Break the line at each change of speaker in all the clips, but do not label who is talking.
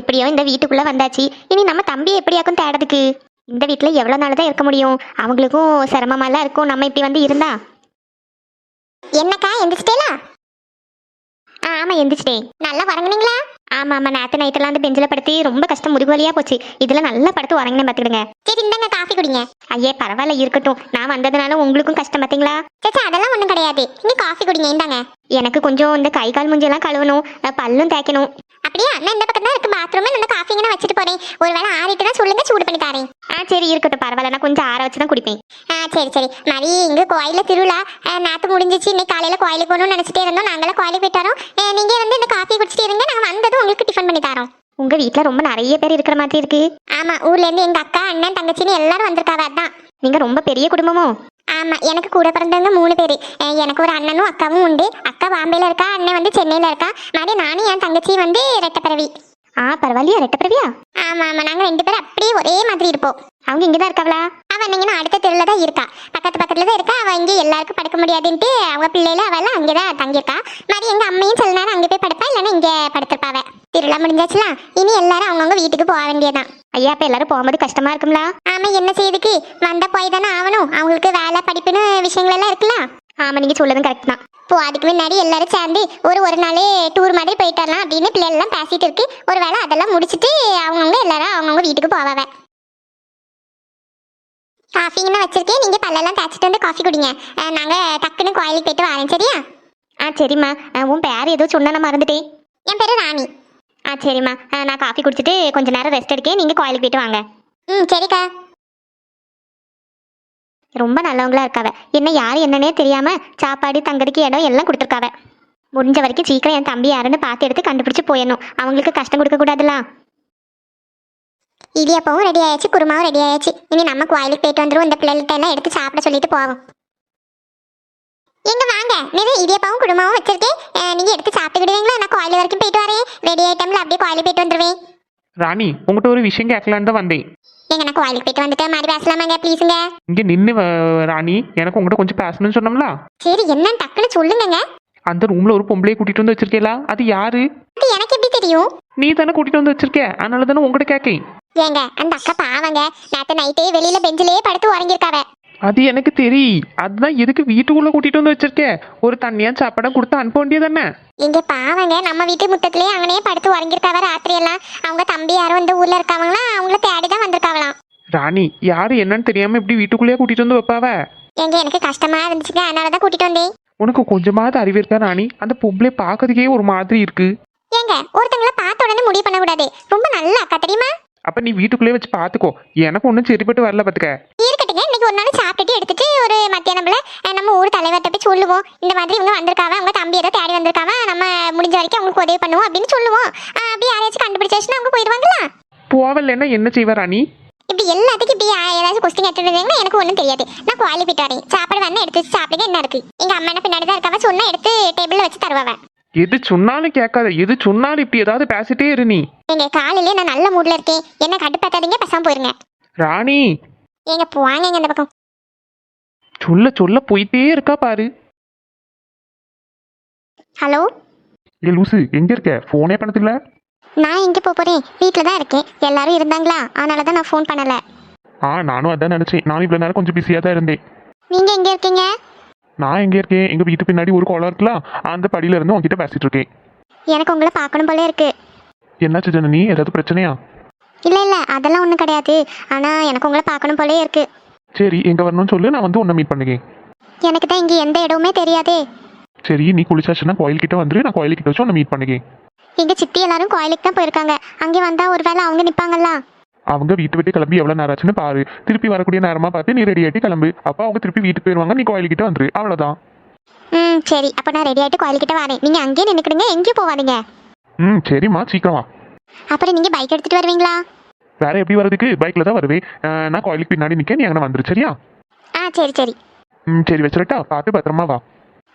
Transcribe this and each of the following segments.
எப்படியோ இந்த வீட்டுக்குள்ள வந்தாச்சு. இனி நம்ம தம்பியை எப்படியாக்கும் தேடுறதுக்கு? இந்த வீட்டுல எவ்வளவு நாள் தான் இருக்க முடியும்? அவங்களுக்கும் சிரமமாலாம் இருக்கும் நம்ம இப்படி வந்து இருந்தா. என்னக்கா எந்திரிச்சிட்டேலா? ஆமா எந்திரிச்சிட்டேன். நல்லா உறங்குனீங்களா? ஆமா ஆமா, நேற்று நைட்டெல்லாம் அந்த பெஞ்சில் படுத்தி ரொம்ப கஷ்டம், முதுகு வலியா போச்சு. இதுல நல்லா படுத்து உறங்கினேன் பாத்துக்கிடுங்க. சரி இந்தாங்க காஃபி குடிங்க. ஐயே பரவாயில்ல இருக்கட்டும், நான் வந்ததுனால உங்களுக்கும் கஷ்டம் பார்த்தீங்களா? சரி அதெல்லாம் ஒன்றும் கிடையாது, நீங்க காஃபி குடிங்க. இந்தாங்க. எனக்கு கொஞ்சம் இந்த கை கால் மூஞ்செல்லாம் கழுவணும், பல்லும் தேய்க்கணும். அப்படியே அண்ணன் இந்த பக்கம் தான் இருக்கு பாத்ரூம். இந்த காஃபிங்க வச்சுட்டு போறேன். ஒருவேளை ஆறிட்டுனா சொல்லுங்க, சூடு பண்ணி தரேன். சரி இருக்கட்டும், பரவாயில்ல, நான் கொஞ்சம் ஆற வச்சு தான் குடிப்பேன். சரி சரி. மாதிரி இங்க கோயில திருவிழா நேற்று முடிஞ்சிச்சு. இன்னைக்கு காலையில கோயிலுக்கு போகணும்னு நினைச்சிட்டே இருந்தோம். நாங்களாம் கோயிலுக்கு போயிட்டு வரோம். நீங்க வந்து இந்த காஃபி குடிச்சிட்டு இருங்க, நாங்க வந்ததும் உங்களுக்கு டிஃபன் பண்ணி தரோம். உங்க வீட்டுல ரொம்ப நிறைய பேர் இருக்கிற மாதிரி இருக்கு. ஆமா, ஊர்ல இருந்து எங்க அக்கா அண்ணன் தங்கச்சின்னு எல்லாரும் வந்திருக்காங்க. அதான். நீங்க ரொம்ப பெரிய குடும்பமோ? ஆமா, எனக்கு கூட பிறந்தவங்க 3 பேர். எனக்கு ஒரு அண்ணனும் அக்காவும் உண்டு. அக்கா பாம்பேல இருக்கா, அண்ணன் வந்து சென்னையில இருக்கா. மாதிரி நானும் என் தங்கச்சி வந்து ரெட்டப்பிறவி. பரவாயில்லையா, ரெட்டப்பிறவியா? ஆமா ஆமா, நாங்க 2 பேரும் அப்படியே ஒரே மாதிரி இருப்போம். அவங்க இங்கதான் இருக்காங்களா? அவன் நீங்கன்னா அடுத்த தெருல தான் இருக்கா, பக்கத்து பக்கத்துல தான் இருக்கா. அவ இங்க எல்லாருக்கும் படுக்க முடியாதுன்ட்டு அவங்க பிள்ளைல அவெல்லாம் அங்கேதான் தங்கியிருக்கா. மாதிரி எங்க அம்மையும் சில நேரம் அங்கே போய் படுப்பா, இல்லைன்னா இங்க படுத்திருப்பாவ. திருவிழா முடிஞ்சாச்சுலாம், இனி எல்லாரும் அவங்கவுங்க வீட்டுக்கு போக வேண்டியதான். ஐயா அப்ப எல்லாரும் போகும்போது கஷ்டமா இருக்கும்ல? ஆமா, என்ன செய்யுதுக்கு வந்த போய் தானே ஆகணும். அவங்களுக்கு வேலை படிப்புன்னு விஷயங்கள் எல்லாம் இருக்குல்ல. ஆமா, நீங்க சொல்லதும் கரெக்ட் தான். இப்போ அதுக்கு முன்னாடி எல்லாரும் சேர்ந்து ஒரு நாள் டூர் மாதிரி போயிட்டு வரலாம் அப்படின்னு பிள்ளைகள் எல்லாம் பேசிட்டு இருக்கு. ஒரு வேளை அதெல்லாம் முடிச்சுட்டு அவங்கவுங்க எல்லாரும் அவங்கவுங்க வீட்டுக்கு போவாவ. காஃபிங்கன்னு வச்சிருக்கேன், நீங்க பல்லெல்லாம் தேய்ச்சிட்டு வந்து காஃபி குடிங்க. நாங்க டக்குன்னு கோயிலுக்கு போயிட்டு வரேன், சரியா? சரிம்மா. உன் பேர் ஏதோ சொன்ன, நான் மறந்துட்டேன். என் பேரு ராணி. சரிம்மா, நான் காஃபி குடிச்சிட்டு கொஞ்ச நேரம் ரெஸ்ட் எடுக்கேன், நீங்க கோயிலுக்கு போயிட்டு வாங்க. சரிக்கா. ரொம்ப நல்லவங்களா இருக்காவ. என்ன யாரு என்னன்னே தெரியாம சாப்பாடு தங்கறதுக்கு இடம் எல்லாம் கொடுத்துருக்காவ. முடிஞ்ச வரைக்கும் சீக்கிரம் என் தம்பி யாருன்னு பார்த்து எடுத்து கண்டுபிடிச்சு போயிடணும். அவங்களுக்கு கஷ்டம் கொடுக்க கூடாதுல. இடியப்பவும் ரெடி ஆயாச்சு, குருமாவும் ரெடி ஆயாச்சு. இனி நம்ம கோயிலுக்கு போயிட்டு வந்துருவோம். இந்த பிள்ளைகிட்ட எல்லாம் எடுத்து சாப்பிட சொல்லிட்டு போவோம். எங்க வாங்க, நிறைய இடியப்பாவும் குருமாவும் வச்சிருக்கேன். நீங்க எடுத்து சாப்பிட்டுக்கிடுவீங்களா? நான் கோயில் வரைக்கும் போயிட்டு வரேன். ரெடி ஆயிட்டம்ல, அப்படியே கோயிலுக்கு போயிட்டு வந்துருவேன்.
ராணி, உங்ககிட்ட ஒரு விஷயம் கேட்கலான்னு தான் வந்தேன்.
எங்க நான் கோயிலுக்கு போயிட்டு வந்துட்டு மாதிரி பேசலாமாங்க ப்ளீஸுங்க?
இங்க நின்று ராணி, எனக்கு உங்ககிட்ட கொஞ்சம் பேசணும்னு சொன்னோம்ல.
சரி என்னன்னு டக்குன்னு சொல்லுங்க.
அந்த ரூம்ல ஒரு பொம்பளையை கூட்டிட்டு வந்து வச்சிருக்கேலா, அது யாரு?
அது எனக்கு எப்படி தெரியும்?
நீ தானே கூட்டிட்டு வந்து வச்சிருக்க, அதனால தானே உங்ககிட்ட கேட்கேன்.
ஏங்க அந்த அக்கா பாவங்க, நேற்று நைட்டே வெளியில பெஞ்சிலே படுத்து உறங்கிருக்காவ.
அது எனக்கு தெரியும். அதுதான் எதுக்கு வீட்டுக்குள்ள கூட்டிட்டு வந்து வச்சிருக்க? ஒரு தண்ணியா சாப்பாடா கொடுத்து அனுப்ப வேண்டியதானே?
இங்க பாவங்க, நம்ம வீட்டு முத்தத்திலே அங்கனே படுத்து உறங்கிருக்காவ ராத்திரி எல்லாம். அவங்க தம்பி யாரும் இந்த ஊர்ல இருக்காங்களா, அவங்கள தேடிதான் வந்திருக்காவலாம்.
ராணி, யாரு என்னன்னு தெரியாம இப்படி வீட்டுக்குள்ளேயே கூட்டிட்டு வந்து வைப்பாவ?
எங்க எனக்கு கஷ்டமா இருந்துச்சுங்க, அதனாலதான் கூட்டிட்டு வந்தேன்.
உனக்கு கொஞ்சமாவது அறிவு இருக்கா ராணி? அந்த பொம்பளை பாக்கிறதுக்கே ஒரு மாதிரி இருக்கு.
ஏங்க ஒருத்தங்கள பார்த்த உடனே முடிவு பண்ண கூடாது. ரொம்ப நல்ல அக்கா தெரியுமா?
அப்ப நீ வீட்டுக்குள்ளே வச்சு பாத்துக்கோ. எனக்கு ஒன்னும் சரிப்பட்டு வரல பாத்துக்க.
இருக்கட்டுங்க, இன்னைக்கு ஒரு நாள் சாப்பிட்டுட்டு எடுத்துட்டு ஒரு மத்தியானம்ல நம்ம ஊர் தலைவர்கிட்ட போய் சொல்லுவோம். இந்த மாதிரி இவங்க வந்திருக்காவ, அவங்க தம்பி ஏதோ தேடி வந்திருக்காவ, நம்ம முடிஞ்ச வரைக்கும் அவங்களுக்கு உதவி பண்ணுவோம் அப்படின்னு சொல்லுவோம். அப்படி யாரையாச்சும் கண்டுபிடிச்சாச்சுன்னா அவங்க போயிடுவாங்களா?
போவலன்னா என்ன செய்வ ராணி?
இப்படி எல்லாத்துக்கும் இப்படி ஏதாவது கொஸ்டின் கேட்டுருந்தீங்கன்னா எனக்கு ஒன்றும் தெரியாது. நான் கோயிலுக்கு போயிட்டு வரேன். சாப்பாடு வேணா எடுத்து வச்சு சாப்பிடுங்க, என்ன இருக்கு? எங்க அம்மா என்ன பின்னாடி தான் இருக்காவ, சொன்னா எடுத்து டேபிள்ல வச்சு தருவாவ.
எது சொன்னாலும் கேட்காத, எது சொன்னாலும் இப்படி ஏதாவது பேசிட்டே இரு நீ.
எங்க காலையிலே நான் நல்ல மூட்ல இருக்கேன், என்ன கடுப்பாத்தாதீங்க, பேசாம போயிருங்க.
ராணி
எங்க போவாங்க இந்த பக்கம்.
சொல்ல சொல்ல போயிட்டே இருக்கா பாரு.
ஹலோ
ஏ லூசு, எங்க இருக்க? போனே பண்ணதில்ல.
நான் எங்க போறேன், வீட்டில் தான் இருக்கேன். எல்லாரும் இருந்தாங்களா, அதனால தான் நான் ஃபோன் பண்ணல.
நானும் அதான் நினைச்சேன். நானும் இவ்வளவு நேரம் கொஞ்சம் பிஸியா தான் இருந்தேன்.
நீங்க எங்க இருக்கீங்க?
நான் எங்க இருக்கேன், எங்க வீட்டு பின்னாடி ஒரு குளம் இருக்கலாம், அந்த படியில இருந்து உங்ககிட்ட பேசிட்டு இருக்கேன்.
எனக்கு உங்களை பார்க்கணும் போல இருக்கு.
என்னாச்சு ஜனனி, ஏதாவது பிரச்சனையா?
இல்ல இல்ல, அதெல்லாம் ஒன்றும் கிடையாது. ஆனா எனக்கு உங்களை பார்க்கணும் போலே இருக்கு.
சரி, எங்க வரணும்னு சொல்லு, நான் வந்து உன்னை மீட் பண்ணுறேன்.
எனக்கு தான் இங்க எந்த இடமுமே தெரியாதே.
சரி, நீ குளிச்சாச்சுன்னா கோயில்கிட்ட வந்துரு, நான் கோயில்கிட்ட வச்சு உன்னை மீட் பண்ணுறேன்.
எங்க சித்தி எல்லாரும் கோயிலுக்கு தான் போயிருக்காங்க. அங்கே வந்தா ஒருவேளை அவங்க நிப்பாங்களா?
அவங்க வீட்டு விட்டு கிளம்பி எவ்வளவு நேரம் ஆச்சுன்னு பாரு. திருப்பி வரக்கூடிய நேரமா பார்த்து நீ ரெடி ஆகிட்டு கிளம்பு. அப்போ அவங்க திருப்பி வீட்டுக்கு போயிருவாங்க, நீ கோயில்கிட்ட வந்துரு, அவ்வளவுதான்.
சரி, அப்ப நான் ரெடி ஆயிட்டு கோயில்கிட்ட வரேன். நீங்க அங்கேயே நின்னுக்கிடுங்க, எங்கேயும் போவாதீங்க.
சரிம்மா, சீக்கிரமா.
அப்புறம் நீங்க பைக் எடுத்துட்டு வருவீங்களா?
வேற எப்படி வரதுக்கு, பைக்ல தான் வருவேன். நான் கோயிலுக்கு பின்னாடி நிக்க, நீ அங்கே வந்துரு, சரியா?
சரி சரி.
சரி வச்சுட்டா, பார்த்து பத்திரமா வா.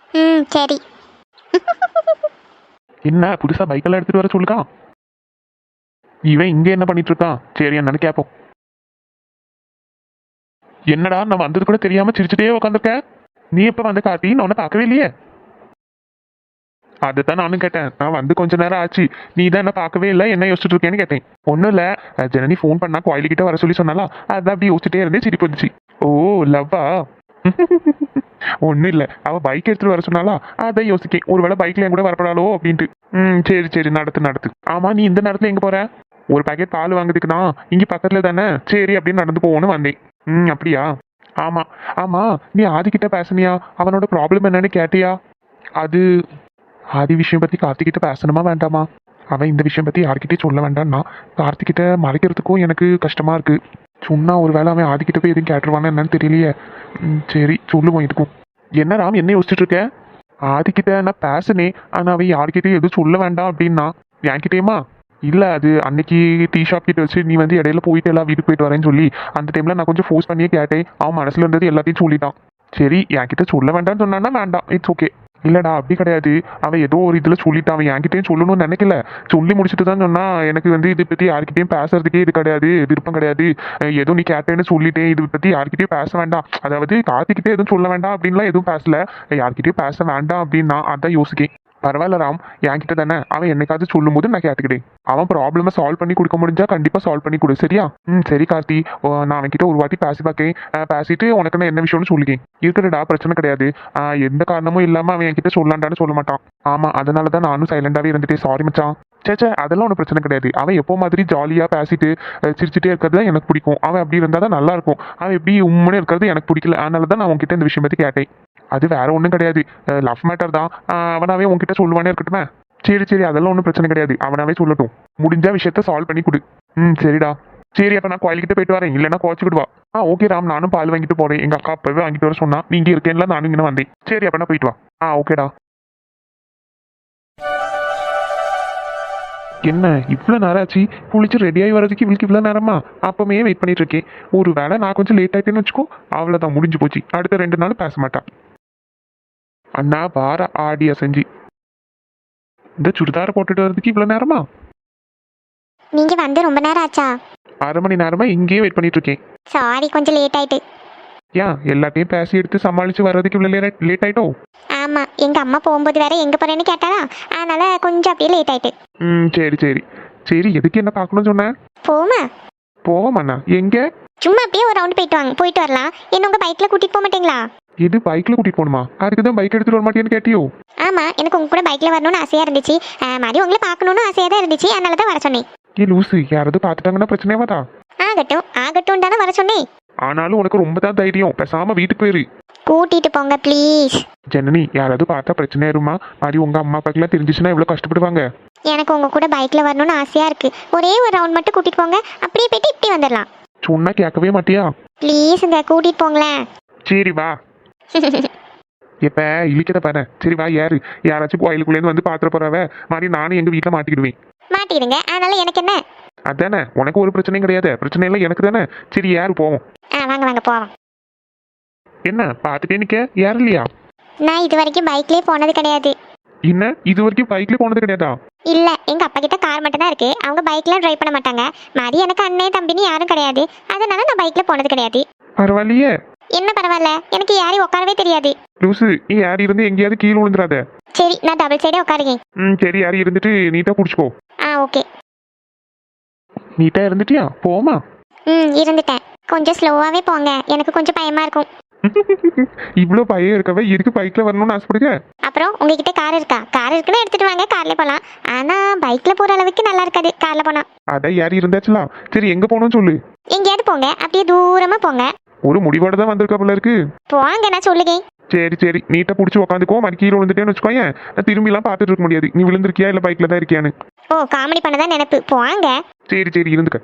சரி.
என்ன புதுசா பைக்கெல்லாம் எடுத்துட்டு வர சொல்லுக்கா? இவன் இங்க என்ன பண்ணிட்டு இருக்கான்? சரி என்னன்னு கேப்போம். என்னடா, நான் வந்தது கூட தெரியாம சிரிச்சுட்டே உட்காந்துருக்க. நீ எப்ப வந்து காட்டி, நான் உன்னை பார்க்கவே இல்லையே. அதுதான் நானும் கேட்டேன். நான் வந்து கொஞ்ச நேரம் ஆச்சு, நீ தான் என்ன பார்க்கவே இல்லை, என்ன யோசிச்சுட்டு இருக்கேன்னு கேட்டேன். ஒன்றும் இல்லை, ஜனனி ஃபோன் பண்ணா கோயிலுக்கிட்ட வர சொல்லி சொன்னாலா, அதான் அப்படி யோசிச்சுட்டே இருந்தே சிரிப்பு வந்துச்சு. ஓ லவ்வா? ஒன்றும் இல்லை, அவள் பைக் எடுத்துட்டு வர சொன்னாலா, அதான் யோசிக்கேன் ஒருவேளை பைக்ல என் கூட வரப்படாலோ அப்படின்ட்டு. சரி சரி, நடத்து நடத்து. ஆமா, நீ இந்த நேரத்தில் எங்கே போற? ஒரு பாக்கெட் பால் வாங்குறதுக்குண்ணா, இங்கே பக்கத்தில் தானே, சரி அப்படின்னு நடந்து போவோன்னு வந்தேன். அப்படியா? ஆமா ஆமா, நீ ஆதிக்கிட்ட பேசுனியா? அவனோட ப்ராப்ளம் என்னன்னு கேட்டியா? அது ஆதி விஷயம் பற்றி கார்த்திகிட்ட பேசணுமா வேண்டாமா? அவன் இந்த விஷயம் பற்றி யார்கிட்டயும் சொல்ல வேண்டாம்னா கார்த்திகிட்ட மறைக்கிறதுக்கும் எனக்கு கஷ்டமாக இருக்குது. சொன்னா ஒரு வேளை அவன் ஆதிக்கிட்ட போய் எதுவும் கேட்டுருவானு என்னன்னு தெரியலையே. சரி சொல்லுவோம் இதுக்கும். என்ன ராம், என்ன யோசிச்சுட்டு இருக்க? ஆதிக்கிட்ட நான் பேசினேன், ஆனால் அவன் யார்கிட்டயும் எதுவும் சொல்ல வேண்டாம் அப்படின்னா. என்கிட்டயுமா? இல்லை, அது அன்னைக்கு டீ ஷாப் கிட்ட வச்சு நீ வந்து இடையில போயிட்டு எல்லாம் வீட்டுக்கு போயிட்டு வரேன்னு சொல்லி அந்த டைமில் நான் கொஞ்சம் ஃபோர்ஸ் பண்ணியே கேட்டேன். அவன் மனசில் இருந்தது எல்லாத்தையும் சொல்லிட்டான். சரி, என்கிட்ட சொல்ல வேண்டாம்னு சொன்னான்னா வேண்டாம், இட்ஸ் ஓகே. இல்லைடா அப்படி கிடையாது, அவன் ஏதோ ஒரு இதில் சொல்லிட்டான். அவன் என்கிட்டயும் சொல்லணும்னு நினைக்கல, சொல்லி முடிச்சுட்டு தான் சொன்னா எனக்கு வந்து இதை பற்றி யார்கிட்டயும் பேசுறதுக்கே இது கிடையாது, விருப்பம் கிடையாது. ஏதோ நீ கேட்டேன்னு சொல்லிட்டேன், இதை பற்றி யார்கிட்டயும் பேச வேண்டாம், அதாவது கார்த்திகிட்டே எதுவும் சொல்ல வேண்டாம் அப்படின்லாம் எதுவும் பேசல, யார்கிட்டயும் பேச வேண்டாம் அப்படின்னா அதான் யோசிக்கேன். பரவாயில்ல ராம், என்கிட்ட தானே, அவன் என்னைக்காவது சொல்லும் போது நான் கேட்டுக்கிட்டேன். அவன் ப்ராப்ளமை சால்வ் பண்ணி கொடுக்க முடிஞ்சா கண்டிப்பாக சால்வ் பண்ணி கொடு, சரியா? சரி கார்த்தி, நான் அவன்கிட்ட ஒரு வாட்டி பேசி பார்க்கேன், பேசிட்டு உனக்கு நான் என்ன விஷயம்னு சொல்லிக்கேன். இருக்கடா, பிரச்சனை கிடையாது. எந்த காரணமும் இல்லாமல் அவன் என்கிட்ட சொல்லாண்டான்னு சொல்ல மாட்டான். ஆமாம், அதனால தான் நானும் சைலண்டாகவே இருந்துட்டேன். சாரி மச்சான். சேச்சே, அதெல்லாம் ஒன்றும் பிரச்சனை கிடையாது. அவன் எப்போ மாதிரி ஜாலியாக பேசிட்டு சிரிச்சுட்டே இருக்கிறது தான் எனக்கு பிடிக்கும். அவன் அப்படி இருந்தால் தான் நல்லா இருக்கும். அவன் எப்படி உண்மையே இருக்கிறது எனக்கு பிடிக்கல, அதனால தான் நான் உன்கிட்ட இந்த விஷயம் பற்றி கேட்டேன். அது வேற ஒன்றும் கிடையாது, லவ் மேட்டர் தான். அவனாவே உன்கிட்ட சொல்லுவானே இருக்கட்டுமே. சரி சரி, அதெல்லாம் ஒன்றும் பிரச்சனை கிடையாது, அவனாவே சொல்லட்டும். முடிஞ்ச விஷயத்த சால்வ் பண்ணி கொடு. சரிடா. சரி, அப்போ நான் கோயிலுக்கிட்ட போயிட்டு வரேன், இல்லைன்னா கோச்சிக்கிடுவா. ஓகே ராம், நானும் பால் வாங்கிட்டு போறேன். எங்கள் அக்கா அப்பவே வாங்கிட்டு வர சொன்னா, நீ இங்கே இருக்கேன்ல, நானும் இங்கே வந்தேன். சரி, அப்போ நான் போயிட்டு வா. ஓகேடா. என்ன இவ்வளோ நேரம் ஆச்சு, குளிச்சு ரெடியாகி வர்றதுக்கு இவளுக்கு இவ்வளோ நேரமா? அப்பமே வெயிட் பண்ணிட்டு இருக்கேன். ஒரு வேளை நான் கொஞ்சம் லேட் ஆயிட்டேன்னு வச்சுக்கோ, அவ்வளோதான், முடிஞ்சு போச்சு. அடுத்த 2 நாள் பேச மாட்டான். அண்ணா வார ஆடியா செஞ்சு இந்த சுடிதாரை போட்டுட்டு வர்றதுக்கு இவ்வளோ நேரமா?
நீங்க வந்து ரொம்ப நேரம் ஆச்சா?
1/2 மணி நேரமா இங்கேயே வெயிட் பண்ணிட்டு இருக்கேன்.
சாரி, கொஞ்சம் லேட் ஆயிட்டு.
ஏன் எல்லாத்தையும் பேசி எடுத்து சமாளிச்சு வர்றதுக்கு இவ்வளோ லேட் ஆயிட்டோ?
ஆமா, எங்க அம்மா போகும்போது வேற எங்க போறேன்னு கேட்டாரா, அதனால கொஞ்சம் அப்படியே லேட் ஆயிட்டு.
சரி சரி சரி, எதுக்கு என்ன பார்க்கணும்னு சொன்னேன்?
போமா?
போவோமாண்ணா? எங்க?
சும்மா அப்படியே ஒரு ரவுண்ட் போயிட்டு வரலாம். என்ன உங்க பைக்ல கூட்டிட்டு போக மாட்டீங்களா?
இது பைக்ல கூட்டிட்டு போகணுமா? அதுக்கு தான் பைக் எடுத்துட்டு வர மாட்டேன்னு கேட்டியோ?
ஆமா, எனக்கு உங்க கூட பைக்ல வரணும்னு ஆசையா இருந்துச்சு, மாதிரி உங்களை பார்க்கணும்னு ஆசையா தான் இருந்துச்சு, அதனால தான் வர சொன்னேன்.
லூசு, யாராவது பார்த்துட்டாங்கன்னா பிரச்சனையாவாதா?
ஆகட்டும் ஆகட்டும் தானே வர சொன்னேன்.
ஆனாலும் உனக்கு ரொம்ப தான் தைரியம், பேசாம வீட்டுக்கு போயிரு.
கூட்டிட்டு போங்க ப்ளீஸ்.
ஜனனி, யாராவது பார்த்தா பிரச்சனையாருமா? மாதிரி உங்க அம்மா அப்பாக்கெல்லாம் தெரிஞ்சிச்சுன்னா எவ்வளவு கஷ்டப்படுவாங்க.
எனக்கு உங்க கூட பைக்ல வரணும்னு ஆசையா இருக்கு, ஒரே ஒரு ரவுண்ட் மட்டும் கூட்டிட்டு போங்க, அப்படியே போயிட்டு இப்படி வந்துடலாம்.
சொன்னா கேட்கவே மாட்டியா?
ப்ளீஸ் இந்த கூட்டிட்டு போங்களேன்.
சரி வா. இப்ப இழிக்கத பாரு. சரி வா, யாரு யாராச்சும் கோயிலுக்குள்ளேருந்து வந்து பாத்திர போறவ மாதிரி நானும் எங்க வீட்டுல மாட்டிக்கிடுவேன்.
மாட்டிடுங்க, அதனால எனக்கு என்ன?
அதானே, உனக்கு ஒரு பிரச்சனையும் கிடையாது, பிரச்சனை இல்லை எனக்கு தானே. சரி யாரு போவோம்.
வாங்க வாங்க போவோம்.
என்ன பார்த்துட்டே நிக்க, யாரு இல்லையா?
நான் இது வரைக்கும் பைக்லயே போனது கிடையாது.
என்ன இது வரைக்கும் பைக்ல போனது கிடையாதா?
இல்ல, எங்க அப்பா கிட்ட கார் மட்டும் தான் இருக்கு, அவங்க பைக்ல டிரைவ் பண்ண மாட்டாங்க. மாதிரி எனக்கு அண்ணன் தம்பின்னு யாரும் கிடையாது, அதனால நான் பைக்ல போனது கிடையாது.
பரவாயில்லையே.
என்ன பரவாயில்ல, எனக்கு யாரையும் உட்காரவே தெரியாது.
லூசு, நீ யாரு இருந்து எங்கேயாவது கீழே விழுந்துடாத.
சரி, நான் டபுள் சைடே உட்காருங்க.
சரி, யாரு இருந்துட்டு நீட்டா குடிச்சுக்கோ.
ஓகே.
நீட்டா இருந்துட்டியா? போமா.
இருந்துட்டேன். கொஞ்சம் ஸ்லோவாவே போங்க, எனக்கு கொஞ்சம் பயமா இருக்கும்.
இவ்வளோ பையன் இருக்கவே இருக்கு பைக்ல வரணும்னு ஆசைப்படுங்க.
அப்புறம் உங்ககிட்ட கார் இருக்கா? கார் இருக்குன்னு எடுத்துட்டு வாங்க, கார்ல போலாம். ஆனா பைக்ல போற அளவுக்கு நல்லா இருக்காது கார்ல போனா.
அதான் யாரு இருந்தாச்சுலாம். சரி எங்க போகணும்னு சொல்லு.
எங்கேயாவது போங்க, அப்படியே தூரமா போங்க.
ஒரு முடிவோட தான் வந்திருக்கா போல இருக்கு.
போங்க, நான் சொல்லுங்க.
சரி சரி, நீட்டா புடிச்சு உட்காந்துக்கோ. மாதிரி கீழே விழுந்துட்டேன்னு வச்சுக்கோயேன், திரும்பி எல்லாம் பாத்துட்டு இருக்க முடியாது. நீ விழுந்திருக்கியா இல்ல பைக்ல தான் இருக்கியான்னு.
காமெடி பண்ணதான் நினைப்பு. போங்க.
சரி சரி இருந்துக்க.